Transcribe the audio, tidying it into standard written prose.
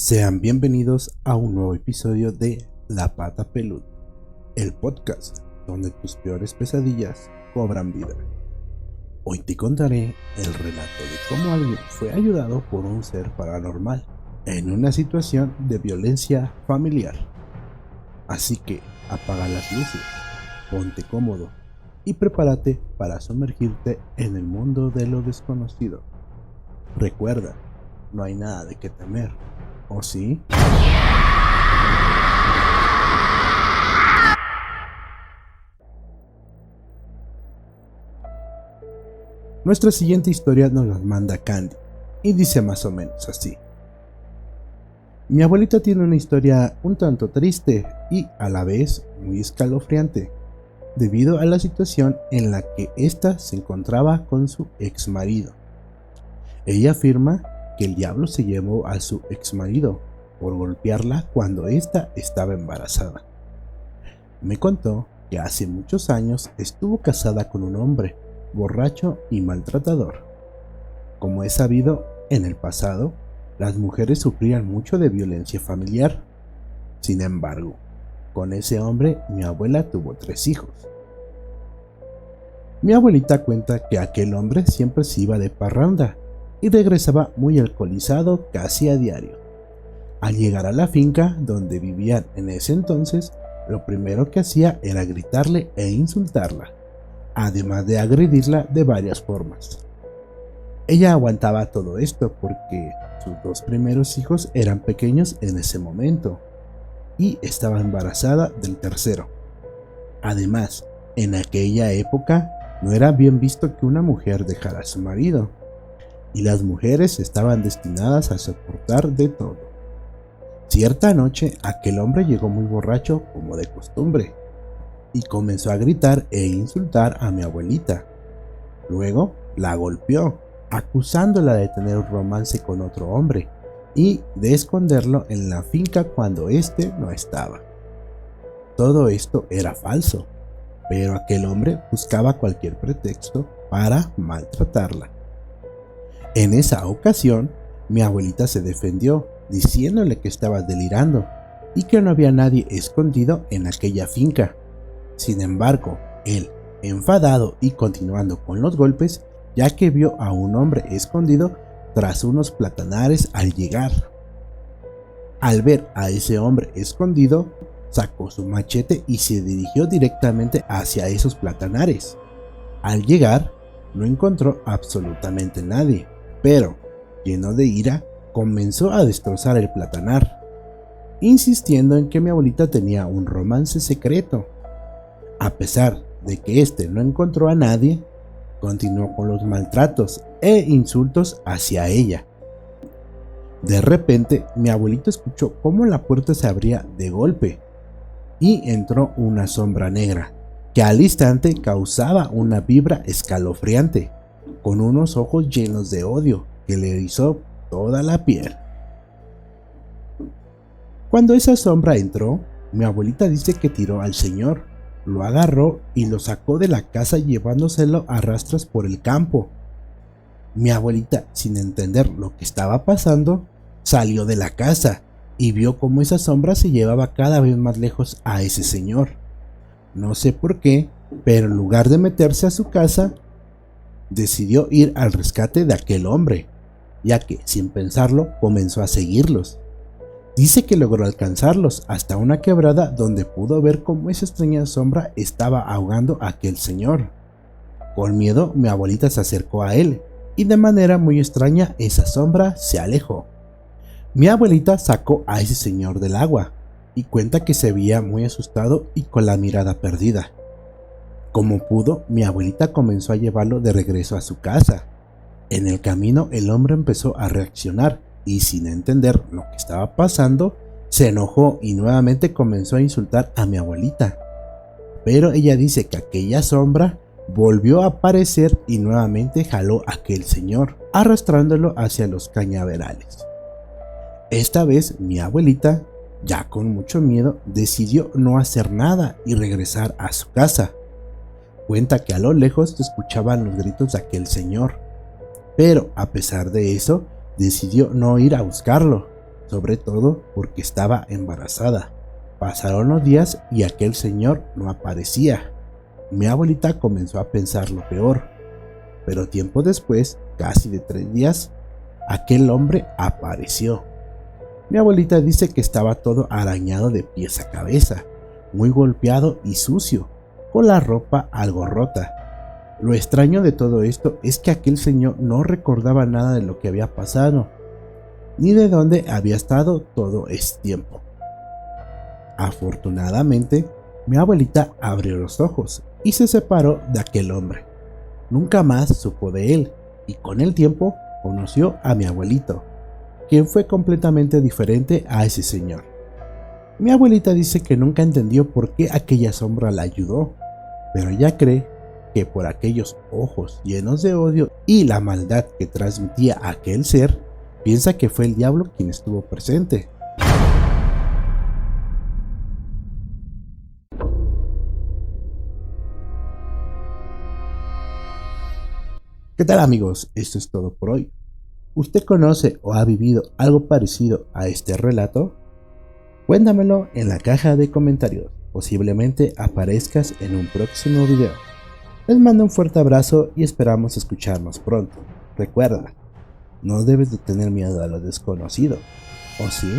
Sean bienvenidos a un nuevo episodio de La Pata Peluda, el podcast donde tus peores pesadillas cobran vida. Hoy te contaré el relato de cómo alguien fue ayudado por un ser paranormal en una situación de violencia familiar. Así que apaga las luces, ponte cómodo y prepárate para sumergirte en el mundo de lo desconocido. Recuerda, no hay nada de qué temer. ¿O sí? Nuestra siguiente historia nos la manda Candy y dice más o menos así. Mi abuelita tiene una historia un tanto triste y a la vez muy escalofriante, debido a la situación en la que ésta se encontraba con su ex marido. Ella afirma que el diablo se llevó a su ex marido por golpearla cuando ésta estaba embarazada. Me contó que hace muchos años estuvo casada con un hombre borracho y maltratador. Como es sabido, en el pasado, las mujeres sufrían mucho de violencia familiar. Sin embargo, con ese hombre mi abuela tuvo 3 hijos. Mi abuelita cuenta que aquel hombre siempre se iba de parranda y regresaba muy alcoholizado casi a diario. Al llegar a la finca donde vivían en ese entonces, lo primero que hacía era gritarle e insultarla, además de agredirla de varias formas. Ella aguantaba todo esto porque sus 2 primeros hijos eran pequeños en ese momento y estaba embarazada del tercero. Además, en aquella época no era bien visto que una mujer dejara a su marido, y las mujeres estaban destinadas a soportar de todo. Cierta noche aquel hombre llegó muy borracho como de costumbre y comenzó a gritar e insultar a mi abuelita. Luego la golpeó, acusándola de tener un romance con otro hombre y de esconderlo en la finca cuando éste no estaba. Todo esto era falso, pero aquel hombre buscaba cualquier pretexto para maltratarla. En esa ocasión, mi abuelita se defendió, diciéndole que estaba delirando y que no había nadie escondido en aquella finca. Sin embargo, él, enfadado y continuando con los golpes, ya que vio a un hombre escondido tras unos platanares al llegar. Al ver a ese hombre escondido, sacó su machete y se dirigió directamente hacia esos platanares. Al llegar, no encontró absolutamente nadie, pero, lleno de ira, comenzó a destrozar el platanar, insistiendo en que mi abuelita tenía un romance secreto. A pesar de que éste no encontró a nadie, continuó con los maltratos e insultos hacia ella. De repente, mi abuelita escuchó cómo la puerta se abría de golpe y entró una sombra negra, que al instante causaba una vibra escalofriante, con unos ojos llenos de odio que le erizó toda la piel. Cuando esa sombra entró, mi abuelita dice que tiró al señor, lo agarró y lo sacó de la casa llevándoselo a rastras por el campo. Mi abuelita, sin entender lo que estaba pasando, salió de la casa y vio cómo esa sombra se llevaba cada vez más lejos a ese señor. No sé por qué, pero en lugar de meterse a su casa, decidió ir al rescate de aquel hombre, ya que, sin pensarlo, comenzó a seguirlos. Dice que logró alcanzarlos hasta una quebrada donde pudo ver cómo esa extraña sombra estaba ahogando a aquel señor. Con miedo, mi abuelita se acercó a él, y de manera muy extraña esa sombra se alejó. Mi abuelita sacó a ese señor del agua, y cuenta que se veía muy asustado y con la mirada perdida. Como pudo, mi abuelita comenzó a llevarlo de regreso a su casa. En el camino el hombre empezó a reaccionar y, sin entender lo que estaba pasando, se enojó y nuevamente comenzó a insultar a mi abuelita. Pero ella dice que aquella sombra volvió a aparecer y nuevamente jaló a aquel señor, arrastrándolo hacia los cañaverales. Esta vez mi abuelita, ya con mucho miedo, decidió no hacer nada y regresar a su casa. Cuenta que a lo lejos se escuchaban los gritos de aquel señor, pero a pesar de eso, decidió no ir a buscarlo, sobre todo porque estaba embarazada. Pasaron los días y aquel señor no aparecía. Mi abuelita comenzó a pensar lo peor, pero tiempo después, casi de 3 días, aquel hombre apareció. Mi abuelita dice que estaba todo arañado de pies a cabeza, muy golpeado y sucio, con la ropa algo rota. Lo extraño de todo esto es que aquel señor no recordaba nada de lo que había pasado, ni de dónde había estado todo ese tiempo. Afortunadamente, mi abuelita abrió los ojos y se separó de aquel hombre. Nunca más supo de él y con el tiempo conoció a mi abuelito, quien fue completamente diferente a ese señor. Mi abuelita dice que nunca entendió por qué aquella sombra la ayudó, pero ella cree que por aquellos ojos llenos de odio y la maldad que transmitía aquel ser, piensa que fue el diablo quien estuvo presente. ¿Qué tal amigos? Esto es todo por hoy. ¿Usted conoce o ha vivido algo parecido a este relato? Cuéntamelo en la caja de comentarios. Posiblemente aparezcas en un próximo video. Les mando un fuerte abrazo y esperamos escucharnos pronto. Recuerda, no debes de tener miedo a lo desconocido. ¿O sí?